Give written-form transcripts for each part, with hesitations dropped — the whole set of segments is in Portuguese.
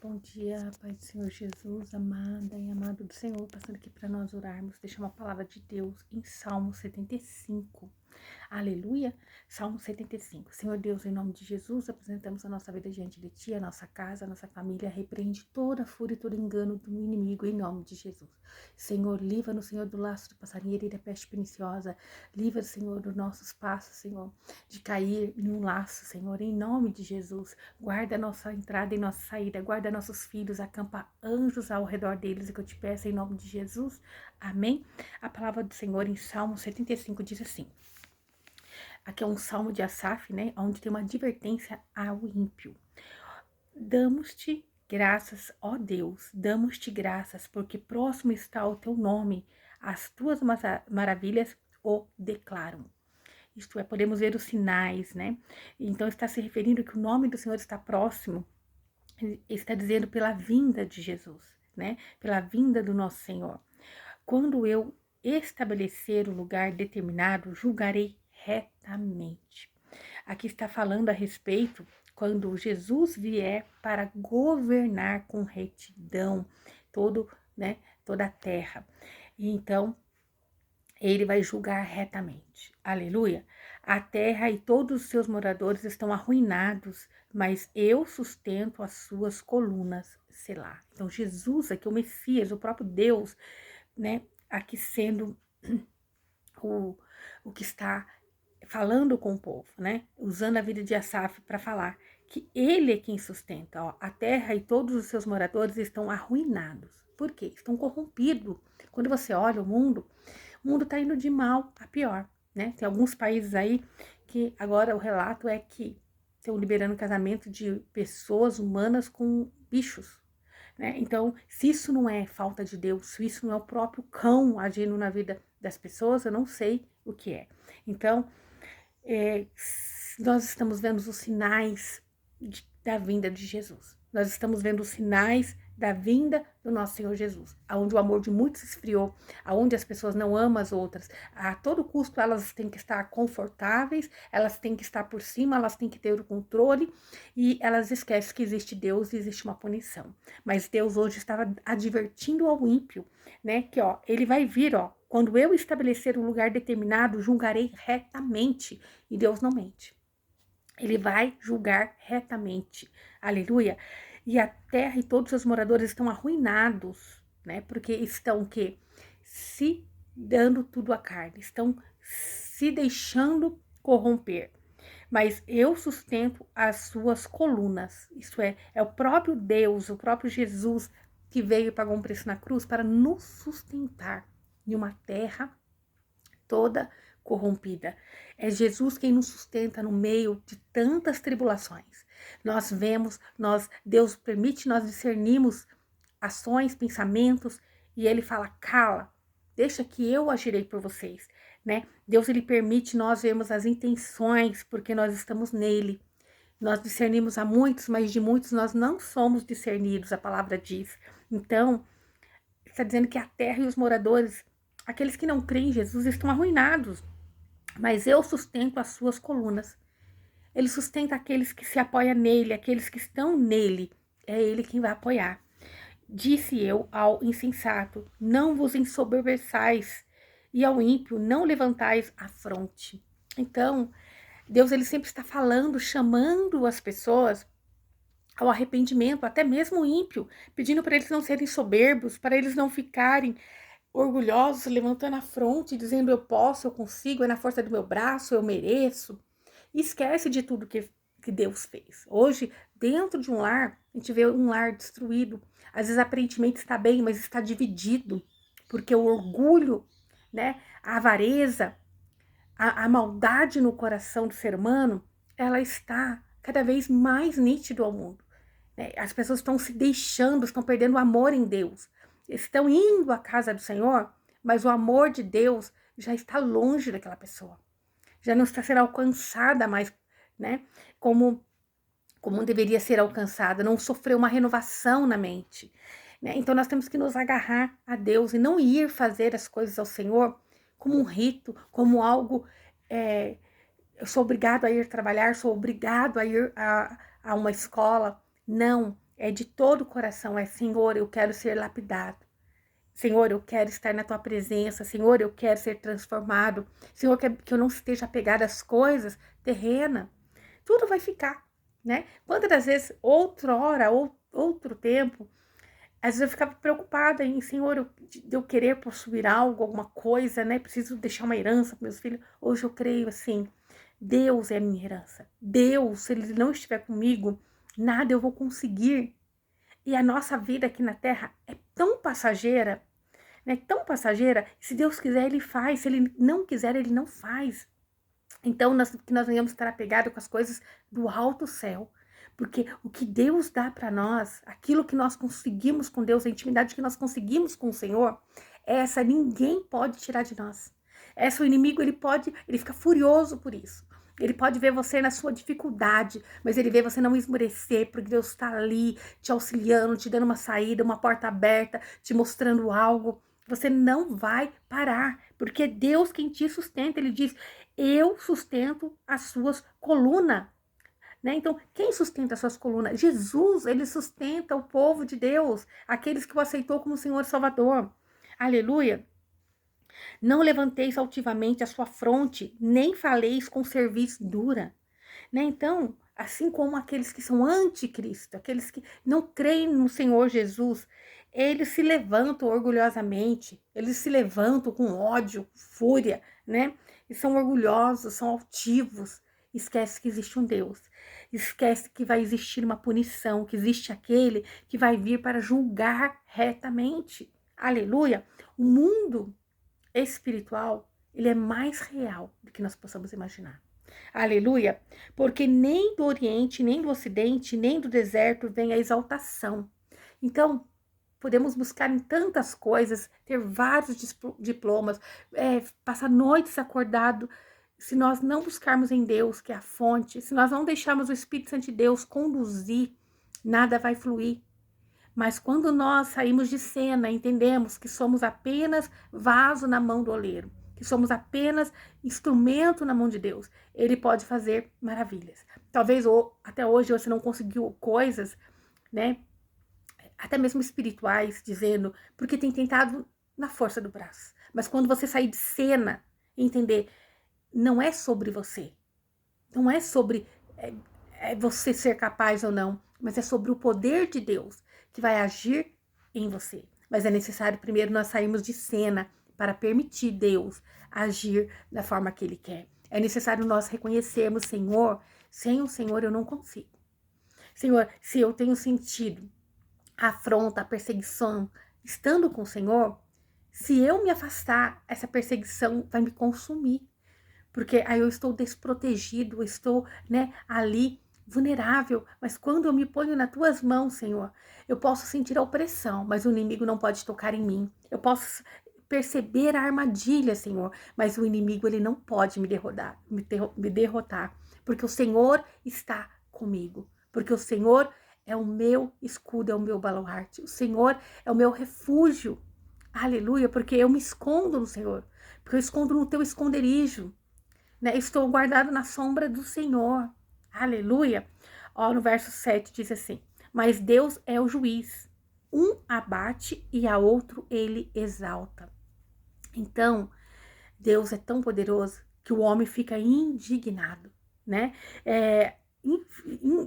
Bom dia, Pai do Senhor Jesus, amada e amado do Senhor, passando aqui para nós orarmos, deixa uma palavra de Deus em Salmo 75. Aleluia. Salmo 75. Senhor Deus, em nome de Jesus, apresentamos a nossa vida diante de Ti, a nossa casa, a nossa família. Repreende toda fúria e todo engano do inimigo, em nome de Jesus. Senhor, livra-nos, Senhor, do laço do passarinheiro e da peste perniciosa. Livra-nos, Senhor, dos nossos passos, Senhor, de cair em um laço, Senhor, em nome de Jesus. Guarda a nossa entrada e nossa saída. Guarda nossos filhos. Acampa anjos ao redor deles, e que eu te peço, em nome de Jesus. Amém. A palavra do Senhor em Salmo 75 diz assim. Aqui é um salmo de Asaf, né? Onde tem uma advertência ao ímpio. Damos-te graças, ó Deus, damos-te graças, porque próximo está o teu nome. As tuas maravilhas o declaram. Isto é, podemos ver os sinais, né? Então está se referindo que o nome do Senhor está próximo. Está dizendo pela vinda de Jesus, né? Pela vinda do nosso Senhor. Quando eu estabelecer o lugar determinado, julgarei retamente. Aqui está falando a respeito quando Jesus vier para governar com retidão toda a terra. E então, ele vai julgar retamente. Aleluia. A terra e todos os seus moradores estão arruinados, mas eu sustento as suas colunas, Selá. Então, Jesus aqui, o Messias, o próprio Deus, né, aqui sendo o que está falando com o povo, né, usando a vida de Asaf para falar que ele é quem sustenta, ó, a terra e todos os seus moradores estão arruinados. Por quê? Estão corrompidos. Quando você olha o mundo está indo de mal a pior, né? Tem alguns países aí que agora o relato é que estão liberando casamento de pessoas humanas com bichos, né? Então, se isso não é falta de Deus, se isso não é o próprio cão agindo na vida das pessoas, eu não sei o que é. Então, nós estamos vendo os sinais da vinda de Jesus. Nós estamos vendo os sinais da vinda do nosso Senhor Jesus, aonde o amor de muitos esfriou, aonde as pessoas não amam as outras. A todo custo elas têm que estar confortáveis, elas têm que estar por cima, elas têm que ter o controle e elas esquecem que existe Deus e existe uma punição. Mas Deus hoje estava advertindo ao ímpio, né, que ó, ele vai vir, ó, quando eu estabelecer um lugar determinado, julgarei retamente. E Deus não mente. Ele vai julgar retamente. Aleluia. E a terra e todos os moradores estão arruinados, né? Porque estão o quê? Se dando tudo à carne, estão se deixando corromper. Mas eu sustento as suas colunas. Isso é o próprio Deus, o próprio Jesus que veio e pagou um preço na cruz para nos sustentar em uma terra toda corrompida. É Jesus quem nos sustenta no meio de tantas tribulações. Nós vemos, Deus permite nós discernirmos ações, pensamentos, e ele fala: cala, deixa que eu agirei por vocês, né? Deus, ele permite nós vermos as intenções, porque nós estamos nele. Nós discernimos a muitos, mas de muitos nós não somos discernidos, a palavra diz. Então, está dizendo que a terra e os moradores, aqueles que não creem em Jesus, estão arruinados. Mas eu sustento as suas colunas. Ele sustenta aqueles que se apoiam nele, aqueles que estão nele. É ele quem vai apoiar. Disse eu ao insensato: não vos ensoberbeçais, e ao ímpio: não levantais a fronte. Então, Deus, ele sempre está falando, chamando as pessoas ao arrependimento, até mesmo o ímpio, pedindo para eles não serem soberbos, para eles não ficarem orgulhosos, levantando a fronte, dizendo eu posso, eu consigo, é na força do meu braço, eu mereço. E esquece de tudo que Deus fez. Hoje, dentro de um lar, a gente vê um lar destruído. Às vezes, aparentemente está bem, mas está dividido. Porque o orgulho, né, a avareza, a maldade no coração do ser humano, ela está cada vez mais nítido ao mundo. Né? As pessoas estão se deixando, estão perdendo o amor em Deus. Estão indo à casa do Senhor, mas o amor de Deus já está longe daquela pessoa. Já não está sendo alcançada mais, né? Como deveria ser alcançada, não sofreu uma renovação na mente. Né? Então nós temos que nos agarrar a Deus e não ir fazer as coisas ao Senhor como um rito, como algo. Eu sou obrigado a ir trabalhar, sou obrigado a ir a uma escola. Não, É de todo o coração, é Senhor, eu quero ser lapidado. Senhor, eu quero estar na tua presença. Senhor, eu quero ser transformado. Senhor, que eu não esteja apegada às coisas terrenas. Tudo vai ficar, né? Quantas das vezes, outrora, outro tempo, às vezes eu ficava preocupada em, Senhor, de eu querer possuir algo, alguma coisa, né? Preciso deixar uma herança para meus filhos. Hoje eu creio assim, Deus é a minha herança. Deus, se Ele não estiver comigo, nada eu vou conseguir. E a nossa vida aqui na Terra é tão passageira, né? Tão passageira. Se Deus quiser, Ele faz. Se Ele não quiser, Ele não faz. Então, que nós venhamos estar apegados com as coisas do alto céu. Porque o que Deus dá para nós, aquilo que nós conseguimos com Deus, a intimidade que nós conseguimos com o Senhor, essa ninguém pode tirar de nós. Essa o inimigo, ele fica furioso por isso. Ele pode ver você na sua dificuldade, mas ele vê você não esmorecer, porque Deus está ali te auxiliando, te dando uma saída, uma porta aberta, te mostrando algo. Você não vai parar, porque é Deus quem te sustenta. Ele diz: eu sustento as suas colunas. Né? Então, quem sustenta as suas colunas? Jesus, ele sustenta o povo de Deus, aqueles que o aceitou como Senhor e Salvador. Aleluia. Não levanteis altivamente a sua fronte, nem faleis com cerviz dura. Né? Então, assim como aqueles que são anticristo, aqueles que não creem no Senhor Jesus, eles se levantam orgulhosamente, eles se levantam com ódio, fúria, né? E são orgulhosos, são altivos. Esquece que existe um Deus. Esquece que vai existir uma punição, que existe aquele que vai vir para julgar retamente. Aleluia! O mundo espiritual, ele é mais real do que nós possamos imaginar. Aleluia! Porque nem do Oriente, nem do Ocidente, nem do deserto vem a exaltação. Então, podemos buscar em tantas coisas, ter vários diplomas, passar noites acordado. Se nós não buscarmos em Deus, que é a fonte, se nós não deixarmos o Espírito Santo de Deus conduzir, nada vai fluir. Mas quando nós saímos de cena, entendemos que somos apenas vaso na mão do oleiro, que somos apenas instrumento na mão de Deus, Ele pode fazer maravilhas. Talvez até hoje você não conseguiu coisas, né? Até mesmo espirituais, dizendo, porque tem tentado na força do braço. Mas quando você sair de cena, entender, não é sobre você, não é sobre você ser capaz ou não, mas é sobre o poder de Deus que vai agir em você. Mas é necessário primeiro nós sairmos de cena para permitir Deus agir da forma que Ele quer. É necessário nós reconhecermos, Senhor, sem o Senhor eu não consigo. Senhor, se eu tenho sentido a afronta, a perseguição, estando com o Senhor, se eu me afastar, essa perseguição vai me consumir. Porque aí eu estou desprotegido, estou, né, ali vulnerável. Mas quando eu me ponho nas tuas mãos, Senhor, eu posso sentir a opressão, mas o inimigo não pode tocar em mim. Eu posso perceber a armadilha, Senhor, mas o inimigo ele não pode me derrotar, porque o Senhor está comigo, porque o Senhor é o meu escudo, é o meu baluarte, o Senhor é o meu refúgio. Aleluia, porque eu me escondo no Senhor, porque eu escondo no teu esconderijo. Né? Estou guardado na sombra do Senhor. Aleluia. Ó, no verso 7 diz assim: mas Deus é o juiz. Um abate e a outro ele exalta. Então, Deus é tão poderoso que o homem fica indignado, né?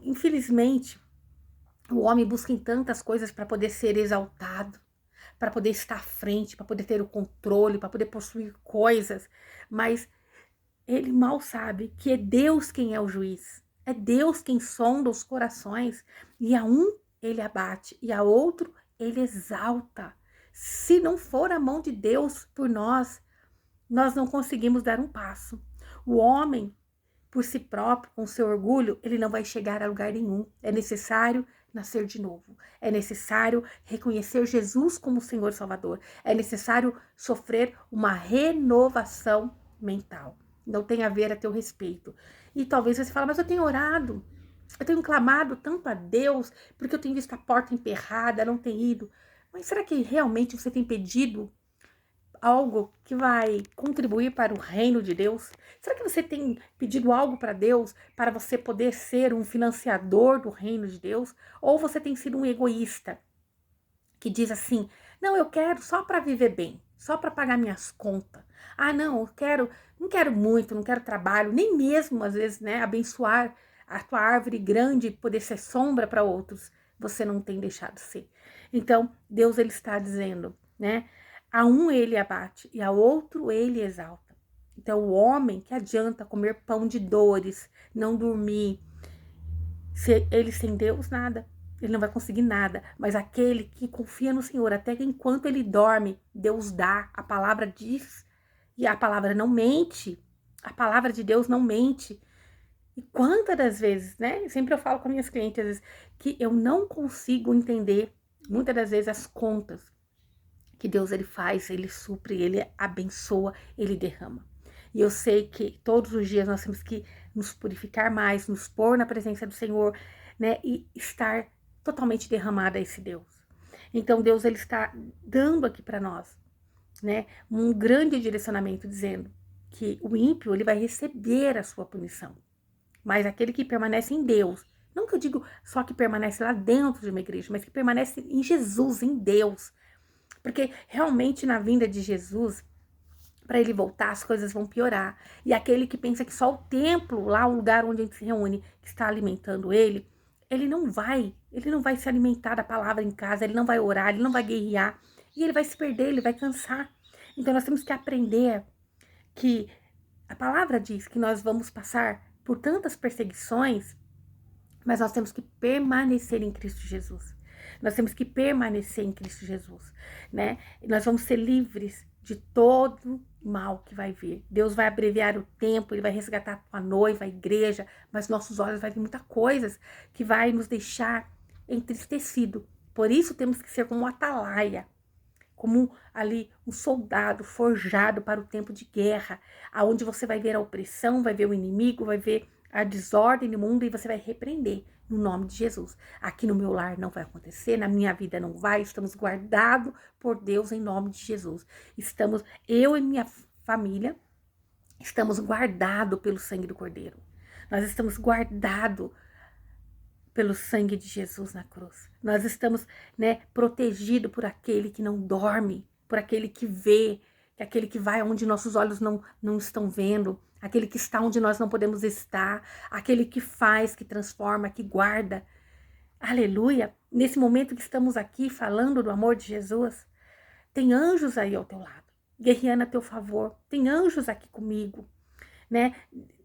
Infelizmente, o homem busca em tantas coisas para poder ser exaltado, para poder estar à frente, para poder ter o controle, para poder possuir coisas, mas ele mal sabe que é Deus quem é o juiz. É Deus quem sonda os corações. E a um ele abate e a outro ele exalta. Se não for a mão de Deus por nós, nós não conseguimos dar um passo. O homem, por si próprio, com seu orgulho, ele não vai chegar a lugar nenhum. É necessário nascer de novo. É necessário reconhecer Jesus como Senhor e Salvador. É necessário sofrer uma renovação mental. Não tem a ver a teu respeito. E talvez você fale, mas eu tenho orado, eu tenho clamado tanto a Deus, porque eu tenho visto a porta emperrada, não tem ido. Mas será que realmente você tem pedido algo que vai contribuir para o reino de Deus? Será que você tem pedido algo para Deus para você poder ser um financiador do reino de Deus? Ou você tem sido um egoísta que diz assim: não, eu quero só para viver bem, só para pagar minhas contas. Ah, não, não quero muito, não quero trabalho, nem mesmo às vezes, né, abençoar a tua árvore grande, poder ser sombra para outros. Você não tem deixado ser. Então, Deus ele está dizendo, né? A um ele abate e a outro ele exalta. Então, o homem que adianta comer pão de dores, não dormir, se ele sem Deus, nada. Ele não vai conseguir nada. Mas aquele que confia no Senhor, até que enquanto ele dorme, Deus dá. A palavra diz. E a palavra não mente. A palavra de Deus não mente. E quantas das vezes, né? Sempre eu falo com minhas clientes, às vezes, que eu não consigo entender, muitas das vezes, as contas que Deus ele faz, ele supre, ele abençoa, ele derrama. E eu sei que todos os dias nós temos que nos purificar mais, nos pôr na presença do Senhor, né? E estar totalmente derramada a esse Deus. Então Deus ele está dando aqui para nós, né? Um grande direcionamento dizendo que o ímpio ele vai receber a sua punição, mas aquele que permanece em Deus, não que eu digo só que permanece lá dentro de uma igreja, mas que permanece em Jesus, em Deus, porque realmente na vinda de Jesus, para ele voltar, as coisas vão piorar. E aquele que pensa que só o templo, lá o lugar onde a gente se reúne, que está alimentando ele, ele não vai se alimentar da palavra em casa, ele não vai orar, ele não vai guerrear, e ele vai se perder, ele vai cansar. Então nós temos que aprender que a palavra diz que nós vamos passar por tantas perseguições, mas nós temos que permanecer em Cristo Jesus. Nós temos que permanecer em Cristo Jesus, né? E nós vamos ser livres de todo mal que vai vir. Deus vai abreviar o tempo, ele vai resgatar a noiva, a igreja, mas nossos olhos vai vir muitas coisas que vai nos deixar entristecido. Por isso temos que ser como um atalaia, como ali um soldado forjado para o tempo de guerra, aonde você vai ver a opressão, vai ver o inimigo, vai ver a desordem no mundo e você vai repreender no nome de Jesus. Aqui no meu lar não vai acontecer, na minha vida não vai, estamos guardados por Deus em nome de Jesus. Eu e minha família, estamos guardados pelo sangue do Cordeiro. Nós estamos guardados pelo sangue de Jesus na cruz. Nós estamos, né, protegidos por aquele que não dorme, por aquele que vê, aquele que vai onde nossos olhos não estão vendo, aquele que está onde nós não podemos estar, aquele que faz, que transforma, que guarda. Aleluia! Nesse momento que estamos aqui falando do amor de Jesus, tem anjos aí ao teu lado, guerreando a teu favor, tem anjos aqui comigo, né?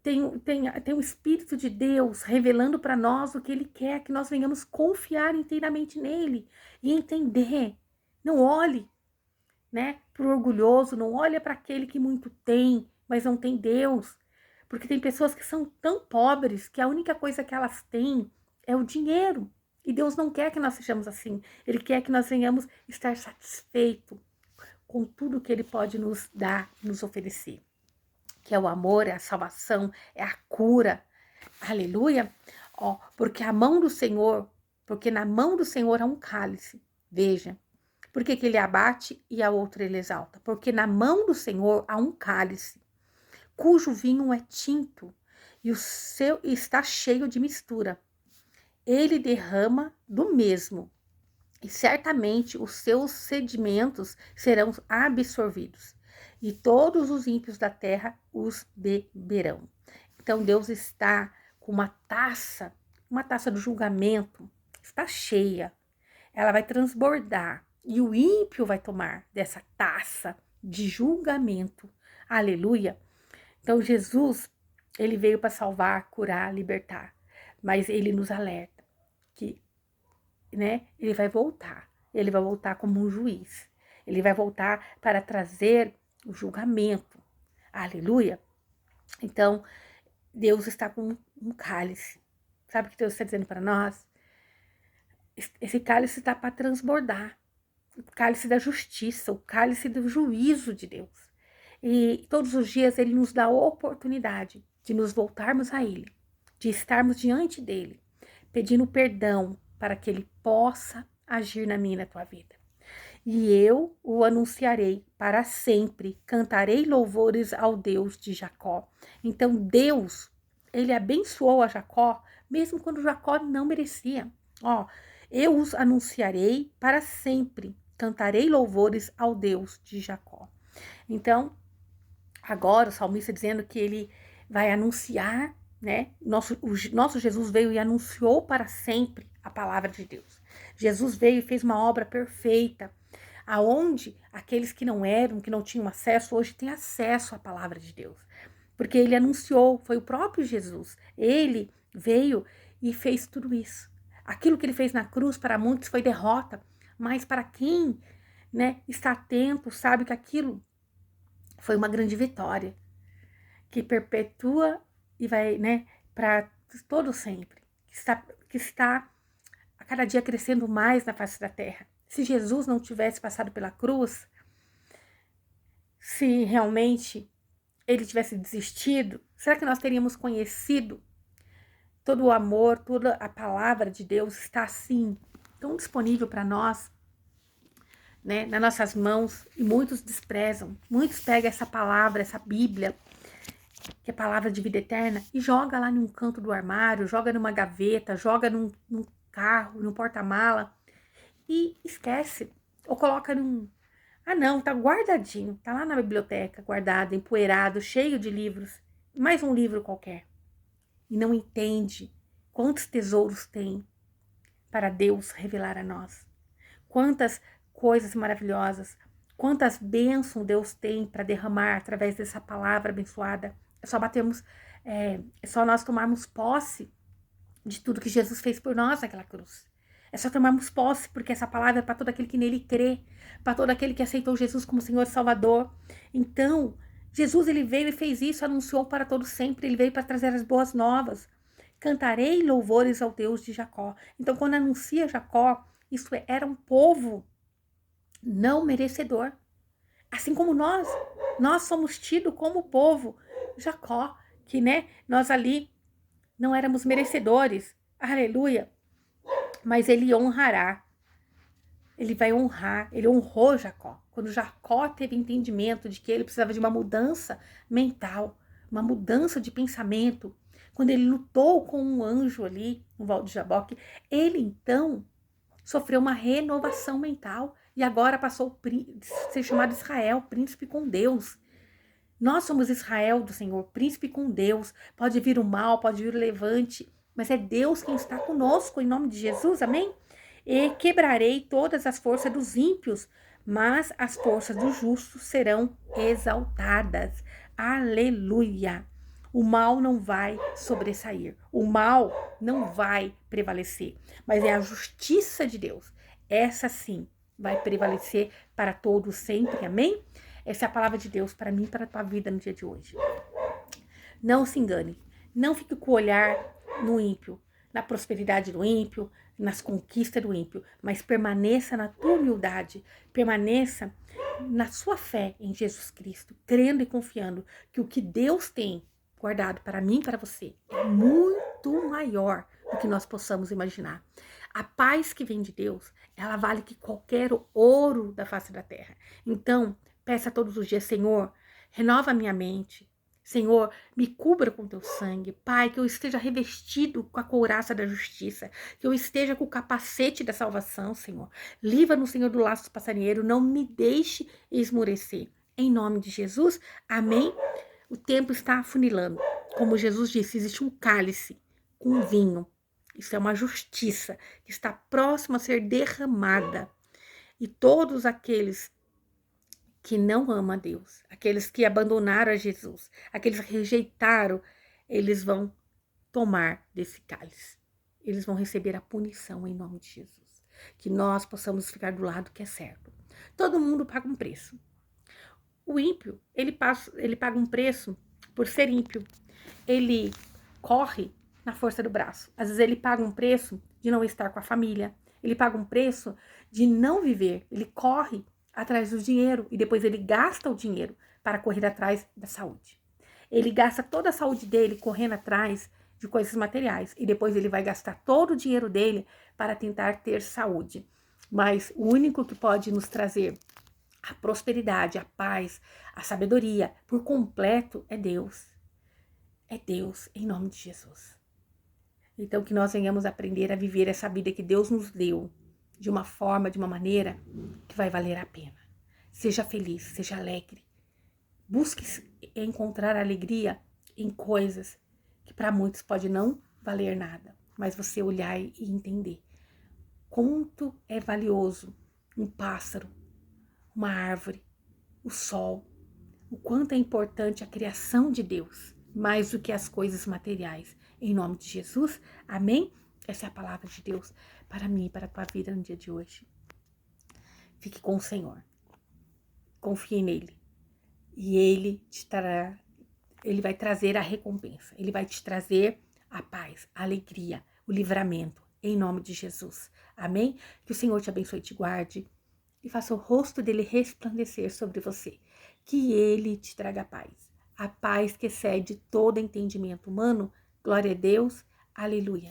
Tem o Espírito de Deus revelando para nós o que Ele quer, que nós venhamos confiar inteiramente nele e entender. Não olhe, né, para o orgulhoso, não olhe para aquele que muito tem, mas não tem Deus. Porque tem pessoas que são tão pobres que a única coisa que elas têm é o dinheiro. E Deus não quer que nós sejamos assim. Ele quer que nós venhamos estar satisfeitos com tudo que Ele pode nos dar, nos oferecer. Que é o amor, é a salvação, é a cura. Aleluia! Ó, porque na mão do Senhor há um cálice. Veja, por que ele abate e a outra ele exalta? Porque na mão do Senhor há um cálice, cujo vinho é tinto e o seu está cheio de mistura. Ele derrama do mesmo, e certamente os seus sedimentos serão absorvidos, e todos os ímpios da terra os beberão. Então Deus está com uma taça do julgamento, está cheia, ela vai transbordar, e o ímpio vai tomar dessa taça de julgamento. Aleluia! Então Jesus, ele veio para salvar, curar, libertar, mas ele nos alerta que, né, ele vai voltar como um juiz, ele vai voltar para trazer o julgamento. Aleluia! Então, Deus está com um cálice. Sabe o que Deus está dizendo para nós? Esse cálice está para transbordar. O cálice da justiça, o cálice do juízo de Deus. E todos os dias Ele nos dá a oportunidade de nos voltarmos a Ele, de estarmos diante dEle, pedindo perdão para que Ele possa agir na minha e na tua vida. e eu o anunciarei para sempre, cantarei louvores ao Deus de Jacó. Então Deus, ele abençoou a Jacó, mesmo quando Jacó não merecia. Ó, eu os anunciarei para sempre, cantarei louvores ao Deus de Jacó. Então, agora o salmista dizendo que ele vai anunciar, né? O nosso Jesus veio e anunciou para sempre a palavra de Deus. Jesus veio e fez uma obra perfeita, aonde aqueles que não eram, que não tinham acesso, hoje têm acesso à palavra de Deus. Porque ele anunciou, foi o próprio Jesus. Ele veio e fez tudo isso. Aquilo que ele fez na cruz para muitos foi derrota, mas para quem, né, está atento, sabe que aquilo foi uma grande vitória, que perpetua e vai, né, para todo sempre, que está a cada dia crescendo mais na face da terra. Se Jesus não tivesse passado pela cruz, se realmente ele tivesse desistido, será que nós teríamos conhecido todo o amor, toda a palavra de Deus está assim, tão disponível para nós, né, nas nossas mãos, e muitos desprezam, muitos pegam essa palavra, essa Bíblia, que é palavra de vida eterna, e joga lá num canto do armário, joga numa gaveta, joga num carro, num porta-mala, e esquece, ou coloca num... Ah não, tá guardadinho, tá lá na biblioteca, guardado, empoeirado, cheio de livros, mais um livro qualquer, e não entende quantos tesouros tem para Deus revelar a nós, quantas coisas maravilhosas, quantas bênçãos Deus tem para derramar através dessa palavra abençoada. É só batermos, é só nós tomarmos posse de tudo que Jesus fez por nós naquela cruz. É só tomarmos posse, porque essa palavra é para todo aquele que nele crê, para todo aquele que aceitou Jesus como Senhor e Salvador. Então, Jesus, ele veio e fez isso, anunciou para todos sempre, ele veio para trazer as boas novas. Cantarei louvores ao Deus de Jacó. Então, quando anuncia Jacó, isso era um povo não merecedor. Assim como nós somos tidos como povo Jacó, que, né, nós ali não éramos merecedores. Aleluia. Mas ele honrará. Ele vai honrar. Ele honrou Jacó. Quando Jacó teve entendimento de que ele precisava de uma mudança mental, uma mudança de pensamento, quando ele lutou com um anjo ali no Val de Jaboque, ele então sofreu uma renovação mental e agora passou a ser chamado Israel, príncipe com Deus. Nós somos Israel do Senhor, príncipe com Deus. Pode vir o mal, pode vir o levante, mas é Deus quem está conosco, em nome de Jesus, amém? E quebrarei todas as forças dos ímpios, mas as forças dos justos serão exaltadas. Aleluia! O mal não vai sobressair, o mal não vai prevalecer, mas é a justiça de Deus. Essa sim vai prevalecer para todos sempre, amém? Essa é a palavra de Deus para mim e para a tua vida no dia de hoje. Não se engane, não fique com o olhar no ímpio, na prosperidade do ímpio, nas conquistas do ímpio, mas permaneça na tua humildade, permaneça na sua fé em Jesus Cristo, crendo e confiando que o que Deus tem guardado para mim e para você é muito maior do que nós possamos imaginar. A paz que vem de Deus, ela vale que qualquer ouro da face da terra. Então, peça todos os dias, Senhor, renova a minha mente. Senhor, me cubra com teu sangue. Pai, que eu esteja revestido com a couraça da justiça. Que eu esteja com o capacete da salvação, Senhor. Livra-nos, Senhor, do laço do passarinheiro. Não me deixe esmorecer. Em nome de Jesus, amém. O tempo está afunilando. Como Jesus disse, existe um cálice com vinho. Isso é uma justiça que está próxima a ser derramada. E todos aqueles que não amam a Deus, aqueles que abandonaram a Jesus, aqueles que rejeitaram, eles vão tomar desse cálice. Eles vão receber a punição em nome de Jesus. Que nós possamos ficar do lado que é certo. Todo mundo paga um preço. O ímpio, ele paga um preço por ser ímpio. Ele corre na força do braço. Às vezes ele paga um preço de não estar com a família. Ele paga um preço de não viver. Ele corre atrás do dinheiro e depois ele gasta o dinheiro para correr atrás da saúde. Ele gasta toda a saúde dele correndo atrás de coisas materiais e depois ele vai gastar todo o dinheiro dele para tentar ter saúde. Mas o único que pode nos trazer a prosperidade, a paz, a sabedoria por completo é Deus. É Deus, em nome de Jesus. Então, que nós venhamos aprender a viver essa vida que Deus nos deu de uma forma, de uma maneira que vai valer a pena. Seja feliz, seja alegre. Busque encontrar alegria em coisas que para muitos pode não valer nada, mas você olhar e entender quanto é valioso um pássaro, uma árvore, o sol, o quanto é importante a criação de Deus, mais do que as coisas materiais. Em nome de Jesus, amém? Essa é a palavra de Deus para mim e para a tua vida no dia de hoje. Fique com o Senhor. Confie nele. E ele vai trazer a recompensa. Ele vai te trazer a paz, a alegria, o livramento. Em nome de Jesus. Amém? Que o Senhor te abençoe e te guarde. E faça o rosto dele resplandecer sobre você. Que ele te traga paz. A paz que excede todo entendimento humano. Glória a Deus. Aleluia.